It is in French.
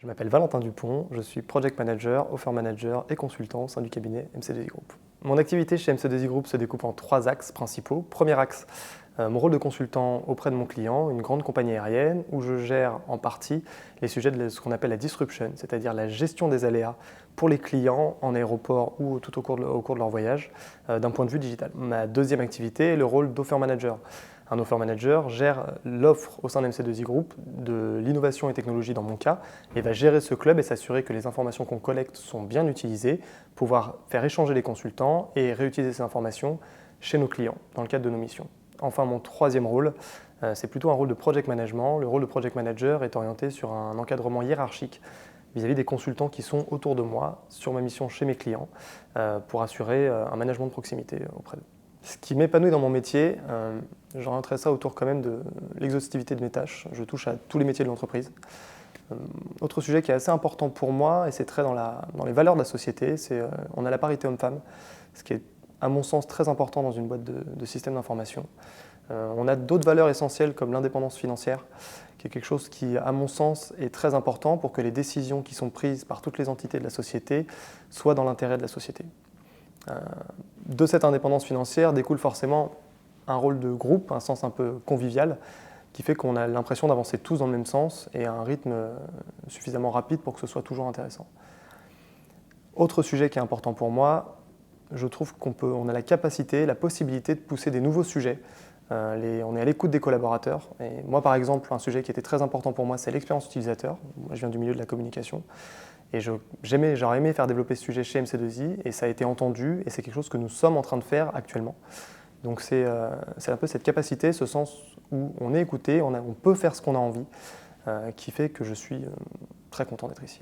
Je m'appelle Valentin Dupont, je suis Project Manager, Offer Manager et consultant au sein du cabinet MC2I Group. Mon activité chez MC2I Group se découpe en 3 axes principaux. Premier axe, mon rôle de consultant auprès de mon client, une grande compagnie aérienne, où je gère en partie les sujets de ce qu'on appelle la disruption, c'est-à-dire la gestion des aléas pour les clients en aéroport ou tout au cours de leur voyage, d'un point de vue digital. Ma deuxième activité est le rôle d'Offer Manager. Un Offer Manager gère l'offre au sein de MC2I Group de l'innovation et technologie dans mon cas et va gérer ce club et s'assurer que les informations qu'on collecte sont bien utilisées, pouvoir faire échanger les consultants et réutiliser ces informations chez nos clients dans le cadre de nos missions. Enfin, mon troisième rôle, c'est plutôt un rôle de project management. Le rôle de project manager est orienté sur un encadrement hiérarchique vis-à-vis des consultants qui sont autour de moi sur ma mission chez mes clients pour assurer un management de proximité auprès d'eux. Ce qui m'épanouit dans mon métier, j'orienterai ça autour quand même de l'exhaustivité de mes tâches. Je touche à tous les métiers de l'entreprise. Autre sujet qui est assez important pour moi, et c'est très dans les valeurs de la société, c'est on a la parité homme-femme, ce qui est à mon sens très important dans une boîte de système d'information. On a d'autres valeurs essentielles comme l'indépendance financière, qui est quelque chose qui, à mon sens, est très important pour que les décisions qui sont prises par toutes les entités de la société soient dans l'intérêt de la société. De cette indépendance financière découle forcément un rôle de groupe, un sens un peu convivial, qui fait qu'on a l'impression d'avancer tous dans le même sens et à un rythme suffisamment rapide pour que ce soit toujours intéressant. Autre sujet qui est important pour moi, je trouve qu'on a la capacité, la possibilité de pousser des nouveaux sujets. On est à l'écoute des collaborateurs. Et moi, par exemple, un sujet qui était très important pour moi, c'est l'expérience utilisateur. Moi, je viens du milieu de la communication. Et j'aurais aimé faire développer ce sujet chez MC2I, et ça a été entendu, et c'est quelque chose que nous sommes en train de faire actuellement. Donc c'est un peu cette capacité, ce sens où on est écouté, on peut faire ce qu'on a envie, qui fait que je suis très content d'être ici.